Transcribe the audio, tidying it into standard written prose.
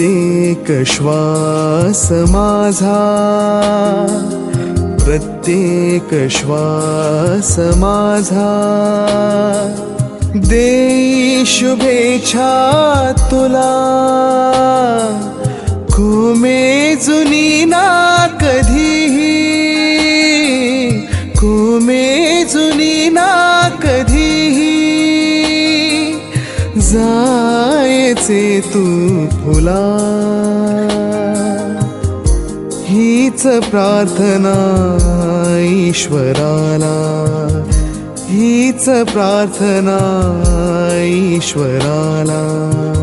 प्रत्येक श्वास माझा, प्रत्येक श्वास माझा दे शुभेच्छा तुला. जुनी ना कधीही, जुनी ना कधीही जायचे तू फुला. हीच प्रार्थना ईश्वराला, हीच प्रार्थना ईश्वराला.